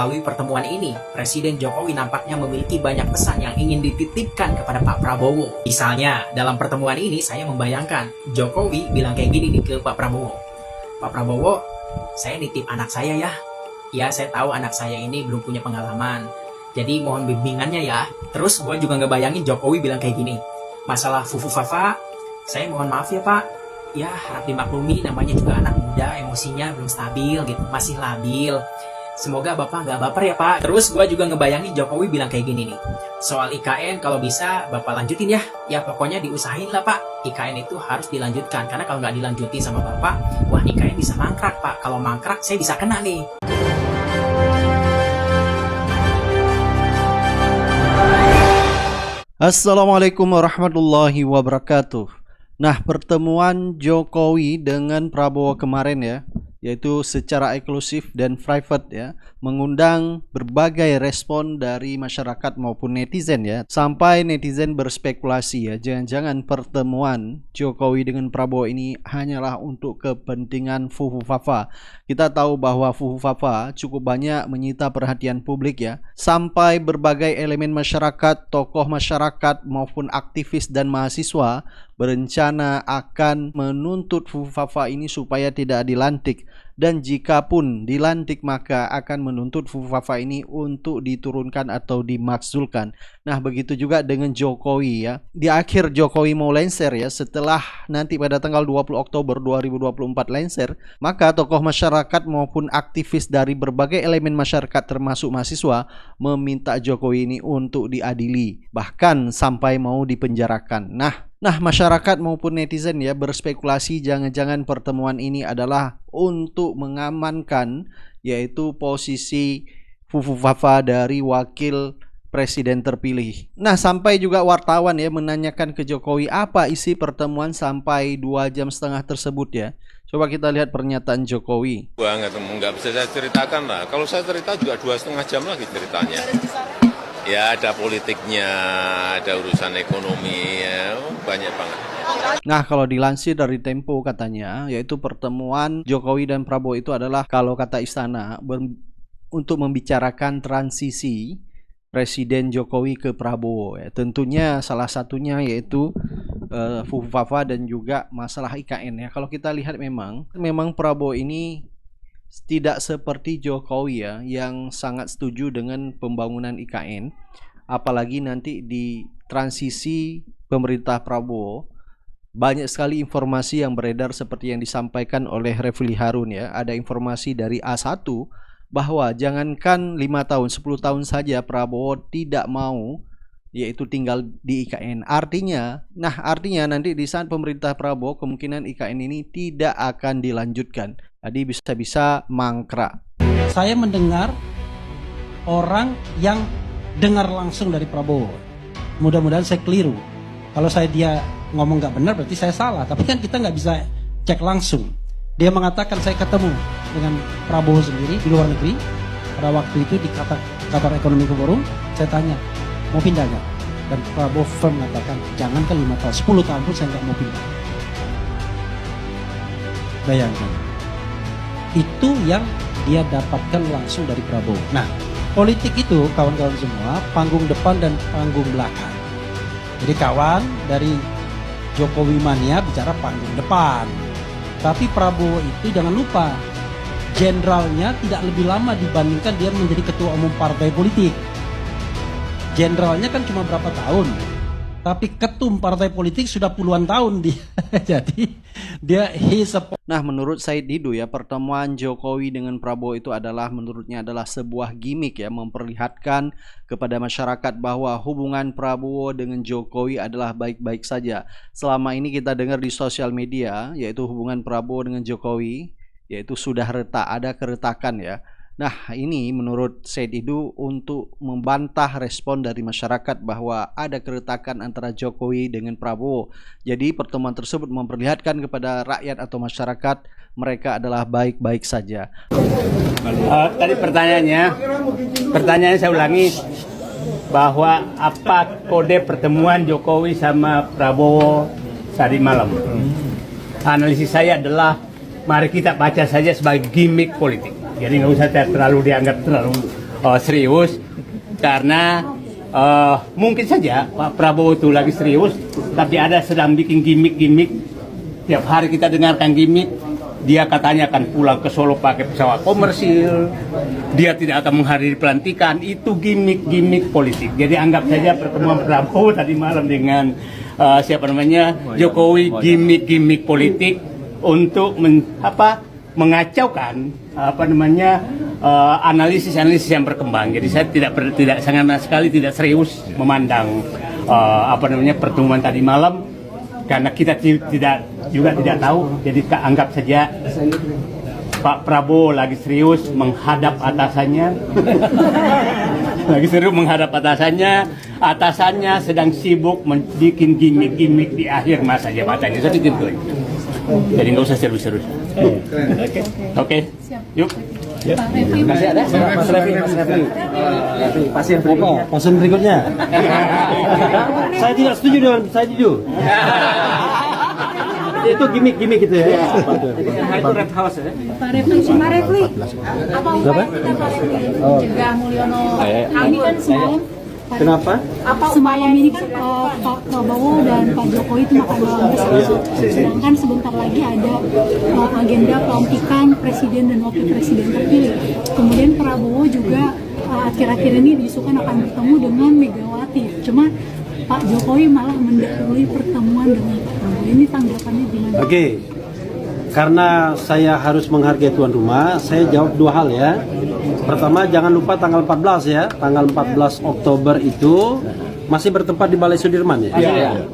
Melalui pertemuan ini, Presiden Jokowi nampaknya memiliki banyak pesan yang ingin dititipkan kepada Pak Prabowo. Misalnya, dalam pertemuan ini saya membayangkan Jokowi bilang kayak gini nih ke Pak Prabowo. Pak Prabowo, saya nitip anak saya ya. Ya, saya tahu anak saya ini belum punya pengalaman. Jadi mohon bimbingannya ya. Terus gue juga ngebayangin Jokowi bilang kayak gini. Masalah Fufu Fafa, saya mohon maaf ya Pak. Ya, harap dimaklumi, namanya juga anak muda, emosinya belum stabil gitu, masih labil. Semoga Bapak nggak baper ya Pak. Terus gue juga ngebayangin Jokowi bilang kayak gini nih. Soal IKN kalau bisa Bapak lanjutin ya. Ya pokoknya diusahain lah Pak. IKN itu harus dilanjutkan. Karena kalau nggak dilanjutin sama Bapak, wah IKN bisa mangkrak Pak. Kalau mangkrak saya bisa kena nih. Assalamualaikum warahmatullahi wabarakatuh. Nah, pertemuan Jokowi dengan Prabowo kemarin ya, yaitu secara eksklusif dan private ya, mengundang berbagai respon dari masyarakat maupun netizen ya. Sampai netizen berspekulasi ya, jangan-jangan pertemuan Jokowi dengan Prabowo ini hanyalah untuk kepentingan Fufu Fafa. Kita tahu bahwa Fufu Fafa cukup banyak menyita perhatian publik ya. Sampai berbagai elemen masyarakat, tokoh masyarakat maupun aktivis dan mahasiswa berencana akan menuntut Fufu Fafa ini supaya tidak dilantik, dan jika pun dilantik maka akan menuntut Fufu Fafa ini untuk diturunkan atau dimakzulkan. Nah, begitu juga dengan Jokowi ya. Di akhir Jokowi mau lengser ya, setelah nanti pada tanggal 20 Oktober 2024 lengser, maka tokoh masyarakat maupun aktivis dari berbagai elemen masyarakat termasuk mahasiswa meminta Jokowi ini untuk diadili, bahkan sampai mau dipenjarakan. Nah, masyarakat maupun netizen ya berspekulasi jangan-jangan pertemuan ini adalah untuk mengamankan yaitu posisi Fufu Fafa dari wakil presiden terpilih. Nah, sampai juga wartawan ya menanyakan ke Jokowi apa isi pertemuan sampai 2,5 jam tersebut ya. Coba kita lihat pernyataan Jokowi. Wah, nggak bisa saya ceritakan lah. Kalau saya cerita juga 2,5 jam lagi ceritanya. Ya, ada politiknya, ada urusan ekonomi, ya, banyak banget. Nah, kalau dilansir dari Tempo katanya, yaitu pertemuan Jokowi dan Prabowo itu adalah kalau kata istana untuk membicarakan transisi Presiden Jokowi ke Prabowo ya. Tentunya salah satunya yaitu Fufu Fafa dan juga masalah IKN ya. Kalau kita lihat memang Prabowo ini tidak seperti Jokowi ya, yang sangat setuju dengan pembangunan IKN. Apalagi nanti di transisi pemerintah Prabowo, banyak sekali informasi yang beredar seperti yang disampaikan oleh Refli Harun ya. Ada informasi dari A1 bahwa jangankan 5 tahun, 10 tahun saja Prabowo tidak mau yaitu tinggal di IKN. Artinya nanti di saat pemerintah Prabowo kemungkinan IKN ini tidak akan dilanjutkan. Jadi bisa-bisa mangkrak. Saya mendengar orang yang dengar langsung dari Prabowo. Mudah-mudahan saya keliru. Kalau dia ngomong nggak benar berarti saya salah. Tapi kan kita nggak bisa cek langsung. Dia mengatakan saya ketemu dengan Prabowo sendiri di luar negeri. Pada waktu itu di Qatar Economic Forum, saya tanya, mau pindah nggak? Dan Prabowo firm mengatakan, jangan ke 5 tahun, 10 tahun pun saya nggak mau pindah. Bayangkan. Itu yang dia dapatkan langsung dari Prabowo. Nah, politik itu kawan-kawan semua panggung depan dan panggung belakang. Jadi kawan dari Jokowi mania bicara panggung depan. Tapi Prabowo itu jangan lupa, jenderalnya tidak lebih lama dibandingkan dia menjadi ketua umum partai politik. Jenderalnya kan cuma berapa tahun, tapi ketum partai politik sudah puluhan tahun dia. Jadi dia Nah, menurut Said Didu ya, pertemuan Jokowi dengan Prabowo itu menurutnya adalah sebuah gimmick ya, memperlihatkan kepada masyarakat bahwa hubungan Prabowo dengan Jokowi adalah baik-baik saja. Selama ini kita dengar di sosial media yaitu hubungan Prabowo dengan Jokowi yaitu sudah retak, ada keretakan ya. Nah, ini menurut Said Didu untuk membantah respon dari masyarakat bahwa ada keretakan antara Jokowi dengan Prabowo. Jadi pertemuan tersebut memperlihatkan kepada rakyat atau masyarakat mereka adalah baik-baik saja. Tadi pertanyaannya saya ulangi, bahwa apa kode pertemuan Jokowi sama Prabowo tadi malam. Analisis saya adalah mari kita baca saja sebagai gimmick politik. Jadi nggak usah terlalu dianggap terlalu serius karena mungkin saja Pak Prabowo itu lagi serius, tapi ada sedang bikin gimmick-gimmick. Tiap hari kita dengarkan gimmick. Dia katanya akan pulang ke Solo pakai pesawat komersil. Dia tidak akan menghadiri pelantikan. Itu gimmick-gimmick politik. Jadi anggap saja pertemuan Prabowo tadi malam dengan Jokowi gimmick-gimmick politik untuk mengacaukan analisis-analisis yang berkembang. Jadi saya tidak sangat sekali tidak serius memandang pertemuan tadi malam karena kita tidak tahu. Jadi anggap saja Pak Prabowo lagi serius menghadap atasannya. Atasannya sedang sibuk membuat gimmick-gimmick di akhir masa jabatannya. Seperti itu. Jadi nggak usah serius-serius. Oke. Yuk. Masih ada? Mas Refli. Pasien berikutnya. Saya tidak setuju dengan saya jujur. Itu gimmick gitu ya. Itu Red House ya. Pak Refli, apa upaya kita Pak Refli mencegah Mulyono? Ini kan semalam. Kenapa? Semalam ini kan Pak Prabowo dan Pak Jokowi itu makan malam bersama. Sedangkan sebentar lagi ada agenda pelantikan presiden dan wakil presiden terpilih. Kemudian Prabowo juga akhir-akhir ini diisukan akan bertemu dengan Megawati. Cuma Pak Jokowi malah mendahului pertemuan dengan Pak Prabowo. Ini tanggapannya gimana? Oke. Karena saya harus menghargai tuan rumah, saya jawab dua hal ya. Pertama, jangan lupa tanggal 14 ya. Tanggal 14 Oktober itu masih bertempat di Balai Sudirman ya.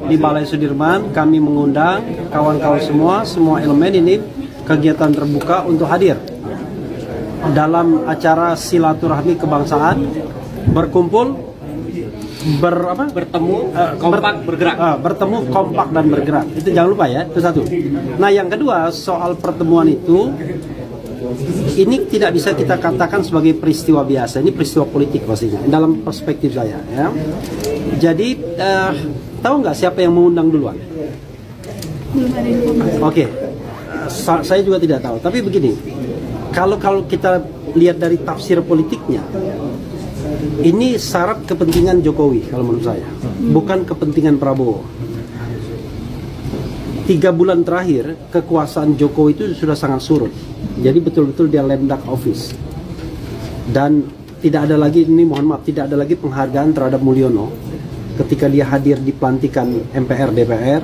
Di Balai Sudirman kami mengundang kawan-kawan semua elemen ini kegiatan terbuka untuk hadir dalam acara silaturahmi kebangsaan, berkumpul, bertemu kompak dan bergerak. Itu jangan lupa ya, itu satu. Nah, yang kedua soal pertemuan itu, ini tidak bisa kita katakan sebagai peristiwa biasa. Ini peristiwa politik pastinya dalam perspektif saya ya. Jadi tahu nggak siapa yang mengundang duluan? Belum ada informasi. Oke. Saya juga tidak tahu. Tapi begini, kalau kita lihat dari tafsir politiknya, ini syarat kepentingan Jokowi kalau menurut saya, bukan kepentingan Prabowo. 3 bulan terakhir kekuasaan Jokowi itu sudah sangat surut. Jadi betul-betul dia lame duck office. Dan tidak ada lagi, ini mohon maaf, tidak ada lagi penghargaan terhadap Mulyono ketika dia hadir di pelantikan MPR DPR.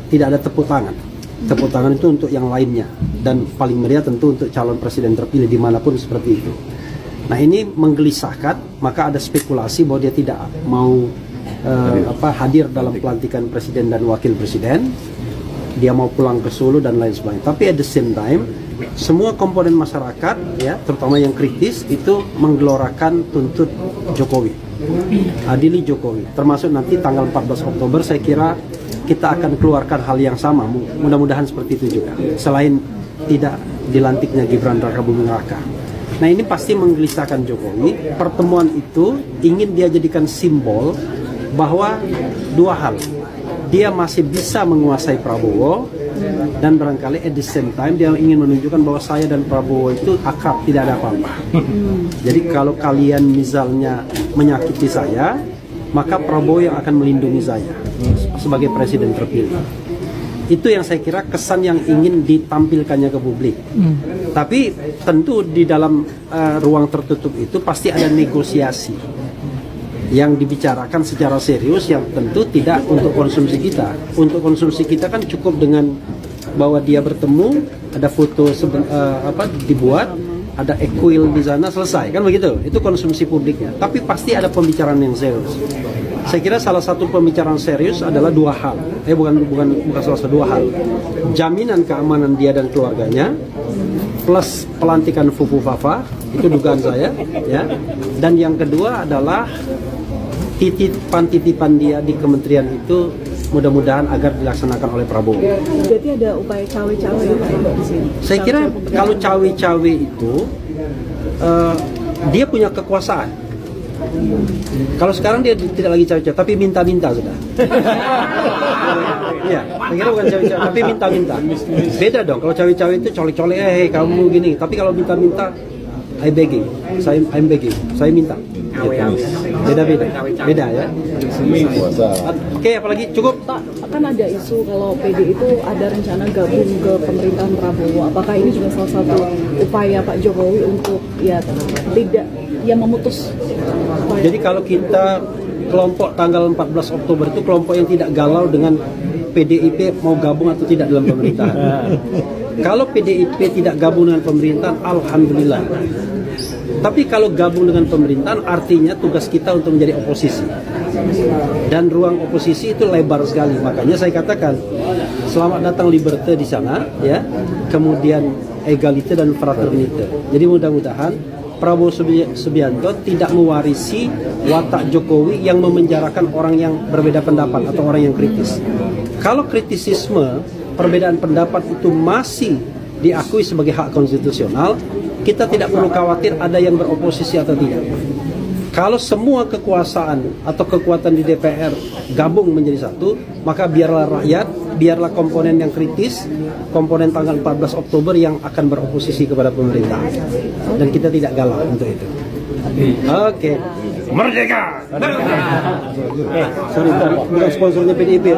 Tidak ada tepuk tangan. Tepuk tangan itu untuk yang lainnya, dan paling meriah tentu untuk calon presiden terpilih dimanapun seperti itu. Nah, ini menggelisahkan, maka ada spekulasi bahwa dia tidak mau hadir dalam pelantikan presiden dan wakil presiden. Dia mau pulang ke Solo dan lain sebagainya. Tapi at the same time, semua komponen masyarakat ya, terutama yang kritis itu menggelorakan tuntut Jokowi. Adili Jokowi. Termasuk nanti tanggal 14 Oktober saya kira kita akan keluarkan hal yang sama. Mudah-mudahan seperti itu juga. Selain tidak dilantiknya Gibran Rakabuming Raka. Nah, ini pasti menggelisahkan Jokowi. Pertemuan itu ingin dia jadikan simbol bahwa dua hal. Dia masih bisa menguasai Prabowo, dan barangkali at the same time dia ingin menunjukkan bahwa saya dan Prabowo itu akrab, tidak ada apa-apa. Jadi kalau kalian misalnya menyakiti saya, maka Prabowo yang akan melindungi saya sebagai presiden terpilih. Itu yang saya kira kesan yang ingin ditampilkannya ke publik. Tapi tentu di dalam ruang tertutup itu pasti ada negosiasi yang dibicarakan secara serius, yang tentu tidak untuk konsumsi kita. Untuk konsumsi kita kan cukup dengan bahwa dia bertemu, ada foto dibuat, ada equil di sana, selesai kan begitu. Itu konsumsi publiknya. Tapi pasti ada pembicaraan yang serius. Saya kira salah satu pembicaraan serius adalah dua hal. Bukan salah satu, dua hal. Jaminan keamanan dia dan keluarganya, plus pelantikan Fufu Fafa, itu dugaan saya ya. Dan yang kedua adalah titipan dia di kementerian itu mudah-mudahan agar dilaksanakan oleh Prabowo. Berarti ada upaya cawe-cawe ya Pak di sini? Saya kira kalau cawe-cawe itu dia punya kekuasaan. Kalau sekarang dia tidak lagi cawe-cawe, tapi minta-minta sudah. Iya, saya kira bukan cawe-cawe, tapi minta-minta. Beda dong, kalau cawe-cawe itu colek-colek, kamu gini. Tapi kalau minta-minta, I'm begging, saya minta. Beda ya. Oke, apalagi cukup. Pak, kan ada isu kalau PD itu ada rencana gabung ke pemerintahan Prabowo. Apakah ini juga salah satu upaya Pak Jokowi untuk tidak memutus? Jadi kalau kita kelompok tanggal 14 Oktober itu kelompok yang tidak galau dengan PDIP mau gabung atau tidak dalam pemerintahan. Kalau PDIP tidak gabung dengan pemerintahan, alhamdulillah. Tapi kalau gabung dengan pemerintahan artinya tugas kita untuk menjadi oposisi. Dan ruang oposisi itu lebar sekali. Makanya saya katakan selamat datang Liberté di sana ya. Kemudian Egalite dan Fraternite. Jadi mudah-mudahan Prabowo Subianto tidak mewarisi watak Jokowi yang memenjarakan orang yang berbeda pendapat atau orang yang kritis. Kalau kritisisme, perbedaan pendapat itu masih diakui sebagai hak konstitusional, kita tidak perlu khawatir ada yang beroposisi atau tidak. Kalau semua kekuasaan atau kekuatan di DPR gabung menjadi satu, maka biarlah rakyat, biarlah komponen yang kritis, komponen tanggal 14 Oktober yang akan beroposisi kepada pemerintah. Dan kita tidak galau untuk itu. Oke. Merdeka! Sorry, bukan sponsornya PDIP.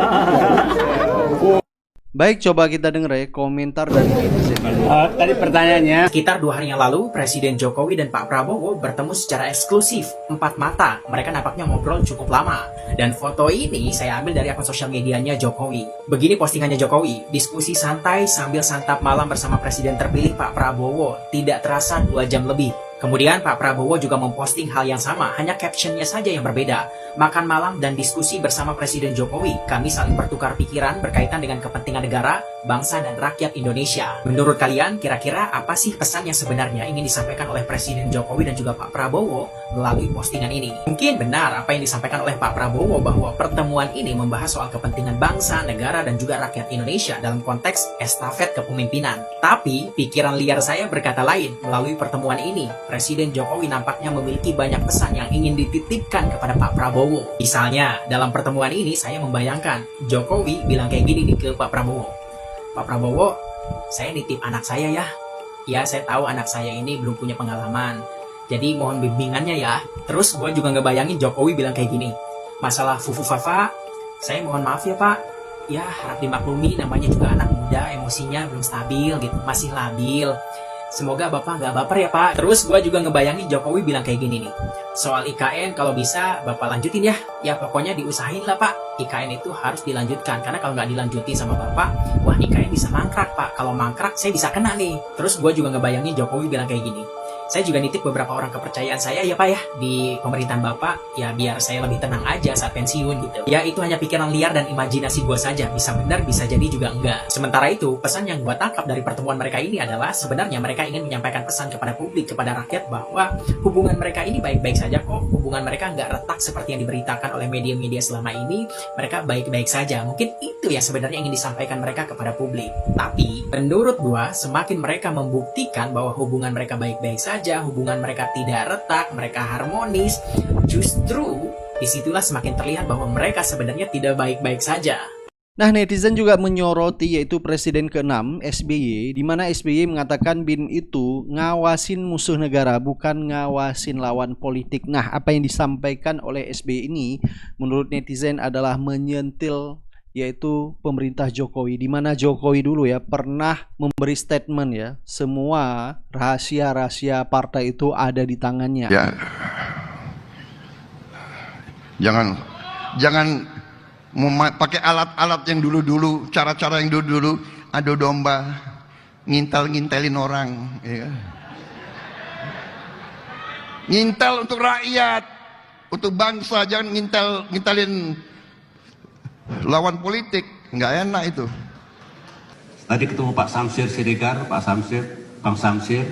Baik, coba kita dengar ya komentar dari netizen. Tadi pertanyaannya, Sekitar 2 hari yang lalu, Presiden Jokowi dan Pak Prabowo bertemu secara eksklusif, 4 mata. Mereka nampaknya ngobrol cukup lama. Dan foto ini saya ambil dari akun sosial medianya Jokowi. Begini postingannya Jokowi, diskusi santai sambil santap malam bersama Presiden terpilih Pak Prabowo. Tidak terasa 2 jam lebih. Kemudian Pak Prabowo juga memposting hal yang sama, hanya captionnya saja yang berbeda. Makan malam dan diskusi bersama Presiden Jokowi. Kami saling bertukar pikiran berkaitan dengan kepentingan negara, bangsa, dan rakyat Indonesia. Menurut kalian, kira-kira apa sih pesan yang sebenarnya ingin disampaikan oleh Presiden Jokowi dan juga Pak Prabowo melalui postingan ini? Mungkin benar apa yang disampaikan oleh Pak Prabowo bahwa pertemuan ini membahas soal kepentingan bangsa, negara, dan juga rakyat Indonesia dalam konteks estafet kepemimpinan. Tapi, pikiran liar saya berkata lain. Melalui pertemuan ini, Presiden Jokowi nampaknya memiliki banyak pesan yang ingin dititipkan kepada Pak Prabowo. Misalnya, dalam pertemuan ini saya membayangkan Jokowi bilang kayak gini nih ke Pak Prabowo. Pak Prabowo, saya nitip anak saya ya. Ya, saya tahu anak saya ini belum punya pengalaman. Jadi mohon bimbingannya ya. Terus gue juga ngebayangin Jokowi bilang kayak gini. Masalah Fufu Fafa, saya mohon maaf ya Pak. Ya, harap dimaklumi namanya juga anak muda, emosinya belum stabil gitu, masih labil. Semoga Bapak nggak baper ya Pak. Terus gue juga ngebayangin Jokowi bilang kayak gini nih. Soal IKN kalau bisa Bapak lanjutin ya. Ya pokoknya diusahain lah Pak. IKN itu harus dilanjutkan. Karena kalau nggak dilanjutin sama Bapak, wah IKN bisa mangkrak Pak. Kalau mangkrak saya bisa kena nih. Terus gue juga ngebayangin Jokowi bilang kayak gini. Saya juga nitip beberapa orang kepercayaan saya ya Pak ya di pemerintahan Bapak ya biar saya lebih tenang aja saat pensiun gitu. Ya itu hanya pikiran liar dan imajinasi gue saja, bisa benar bisa jadi juga enggak. Sementara itu pesan yang gue tangkap dari pertemuan mereka ini adalah sebenarnya mereka ingin menyampaikan pesan kepada publik, kepada rakyat bahwa hubungan mereka ini baik-baik saja kok. Hubungan mereka nggak retak seperti yang diberitakan oleh media-media selama ini. Mereka baik-baik saja. Mungkin itu yang sebenarnya ingin disampaikan mereka kepada publik. Tapi menurut gue semakin mereka membuktikan bahwa hubungan mereka baik-baik saja, hubungan mereka tidak retak, mereka harmonis, justru disitulah semakin terlihat bahwa mereka sebenarnya tidak baik-baik saja. Nah, netizen juga menyoroti yaitu Presiden ke-6 SBY, di mana SBY mengatakan BIN itu ngawasin musuh negara, bukan ngawasin lawan politik. Nah, apa yang disampaikan oleh SBY ini menurut netizen adalah menyentil yaitu pemerintah Jokowi, di mana Jokowi dulu ya pernah memberi statement ya, semua rahasia-rahasia partai itu ada di tangannya. Ya, jangan pakai alat-alat yang dulu-dulu, cara-cara yang dulu-dulu, adu domba, ngintel-ngintelin orang, ya. Ngintel untuk rakyat, untuk bangsa, jangan ngintelin lawan politik, nggak enak itu. Tadi ketemu Pak Samsir Siregar, Pak Samsir, Bang Samsir,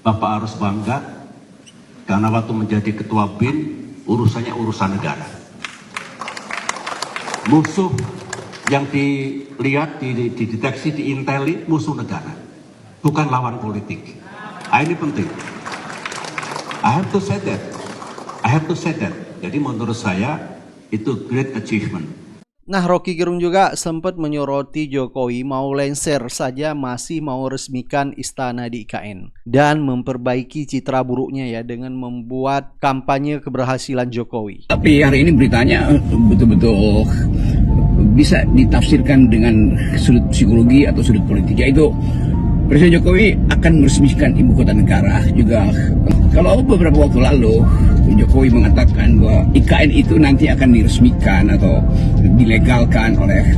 Bapak harus bangga karena waktu menjadi ketua BIN urusannya urusan negara. Musuh yang dilihat, dideteksi, diinteli musuh negara, bukan lawan politik. Ini penting. I have to say that. Jadi menurut saya itu great achievement. Nah, Rocky Gerung juga sempat menyoroti Jokowi mau lengser saja masih mau resmikan istana di IKN dan memperbaiki citra buruknya ya dengan membuat kampanye keberhasilan Jokowi. Tapi hari ini beritanya betul-betul bisa ditafsirkan dengan sudut psikologi atau sudut politik, yaitu Presiden Jokowi akan meresmikan ibu kota negara. Juga kalau beberapa waktu lalu Jokowi mengatakan bahwa IKN itu nanti akan diresmikan atau dilegalkan oleh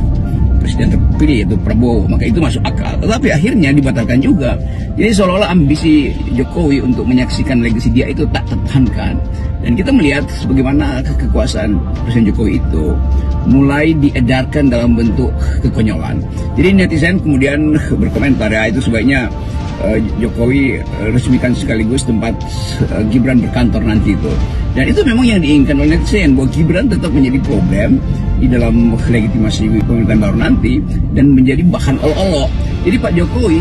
presiden terpilih yaitu Prabowo, maka itu masuk akal. Tetapi akhirnya dibatalkan juga. Jadi seolah-olah ambisi Jokowi untuk menyaksikan legasi dia itu tak tertahankan. Dan kita melihat bagaimana kekuasaan Presiden Jokowi itu mulai diedarkan dalam bentuk kekonyolan. Jadi netizen kemudian berkomentar, ya itu sebaiknya Jokowi resmikan sekaligus tempat Gibran berkantor nanti itu. Dan itu memang yang diinginkan oleh netizen, bahwa Gibran tetap menjadi problem di dalam legitimasi pemerintahan baru nanti dan menjadi bahan olok-olok. Jadi Pak Jokowi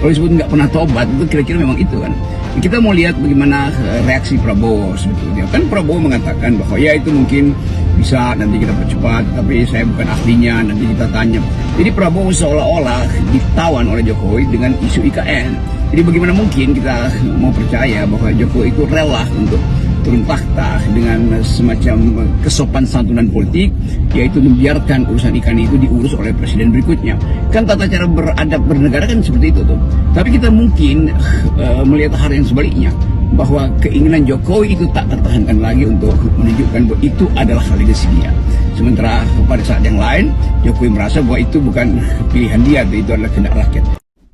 kalau disebut nggak pernah tobat, itu kira-kira memang itu kan. Kita mau lihat bagaimana reaksi Prabowo sebetulnya. Kan Prabowo mengatakan bahwa ya itu mungkin bisa nanti kita percepat, tapi saya bukan ahlinya, nanti kita tanya. Jadi Prabowo seolah-olah ditawan oleh Jokowi dengan isu IKN. Jadi bagaimana mungkin kita mau percaya bahwa Jokowi itu rela untuk turun takhta dengan semacam kesopan santunan politik, yaitu membiarkan urusan ikan itu diurus oleh presiden berikutnya. Kan tata cara beradab bernegara kan seperti itu tuh. Tapi kita mungkin melihat hal yang sebaliknya, bahwa keinginan Jokowi itu tak tertahankan lagi untuk menunjukkan bahwa itu adalah legasi dia. Sementara pada saat yang lain Jokowi merasa bahwa itu bukan pilihan dia, itu adalah kehendak rakyat.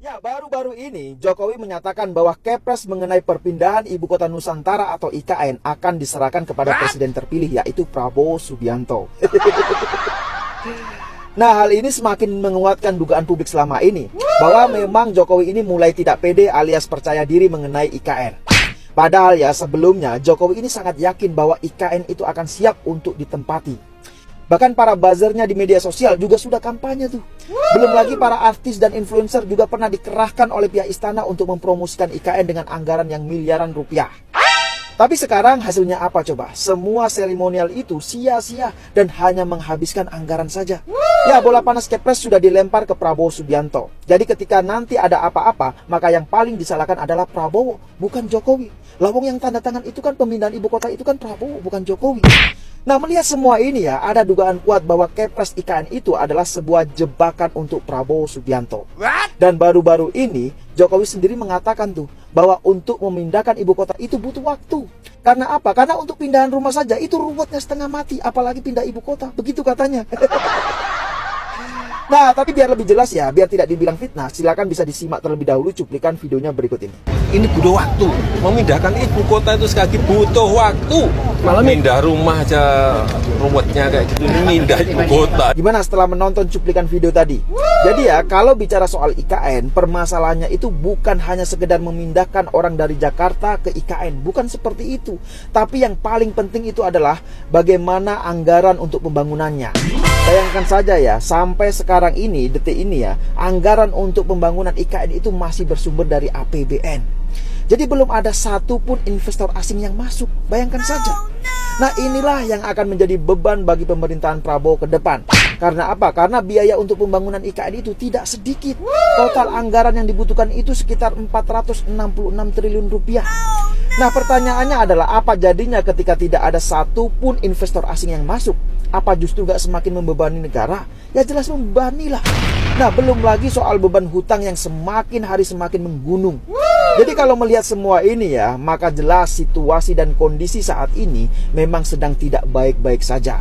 Ya, baru-baru ini Jokowi menyatakan bahwa kepres mengenai perpindahan Ibu Kota Nusantara atau IKN akan diserahkan kepada presiden terpilih, yaitu Prabowo Subianto. Nah, hal ini semakin menguatkan dugaan publik selama ini bahwa memang Jokowi ini mulai tidak pede alias percaya diri mengenai IKN. Padahal ya sebelumnya Jokowi ini sangat yakin bahwa IKN itu akan siap untuk ditempati. Bahkan para buzzernya di media sosial juga sudah kampanye tuh. Belum lagi para artis dan influencer juga pernah dikerahkan oleh pihak istana untuk mempromosikan IKN dengan anggaran yang miliaran rupiah. Tapi sekarang hasilnya apa coba? Semua seremonial itu sia-sia dan hanya menghabiskan anggaran saja. Ya, bola panas kepres sudah dilempar ke Prabowo Subianto. Jadi ketika nanti ada apa-apa, maka yang paling disalahkan adalah Prabowo, bukan Jokowi. Lawang yang tanda tangan itu kan pemindahan ibu kota itu kan Prabowo, bukan Jokowi. Nah, melihat semua ini ya, ada dugaan kuat bahwa kepres IKN itu adalah sebuah jebakan untuk Prabowo Subianto. Dan baru-baru ini Jokowi sendiri mengatakan tuh bahwa untuk memindahkan ibu kota itu butuh waktu. Karena apa? Karena untuk pindahan rumah saja itu ruwetnya setengah mati, apalagi pindah ibu kota. Begitu katanya. Nah, tapi biar lebih jelas ya, biar tidak dibilang fitnah, silakan bisa disimak terlebih dahulu cuplikan videonya berikut ini. Ini butuh waktu. Memindahkan ibu kota itu sekali butuh waktu. Malah pindah rumah aja ruwetnya kayak gitu. Ini pindah ibu kota. Gimana setelah menonton cuplikan video tadi? Jadi ya, kalau bicara soal IKN, permasalahannya itu bukan hanya sekedar memindahkan orang dari Jakarta ke IKN. Bukan seperti itu. Tapi yang paling penting itu adalah bagaimana anggaran untuk pembangunannya. Bayangkan saja ya, sampai sekarang ini, detik ini ya, anggaran untuk pembangunan IKN itu masih bersumber dari APBN. Jadi belum ada satupun investor asing yang masuk. Bayangkan saja. Nah, inilah yang akan menjadi beban bagi pemerintahan Prabowo ke depan. Karena apa? Karena biaya untuk pembangunan IKN itu tidak sedikit. Total anggaran yang dibutuhkan itu sekitar 466 triliun rupiah. Nah, pertanyaannya adalah apa jadinya ketika tidak ada satupun investor asing yang masuk? Apa justru gak semakin membebani negara? Ya jelas membebani lah. Nah, belum lagi soal beban hutang yang semakin hari semakin menggunung. Jadi kalau melihat semua ini ya, maka jelas situasi dan kondisi saat ini memang sedang tidak baik-baik saja.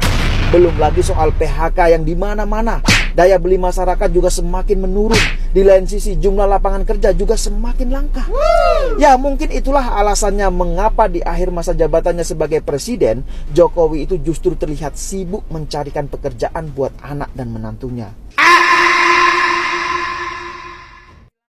Belum lagi soal PHK yang di mana-mana. Daya beli masyarakat juga semakin menurun. Di lain sisi jumlah lapangan kerja juga semakin langka. Ya, mungkin itulah alasannya mengapa di akhir masa jabatannya sebagai presiden, Jokowi itu justru terlihat sibuk mencarikan pekerjaan buat anak dan menantunya.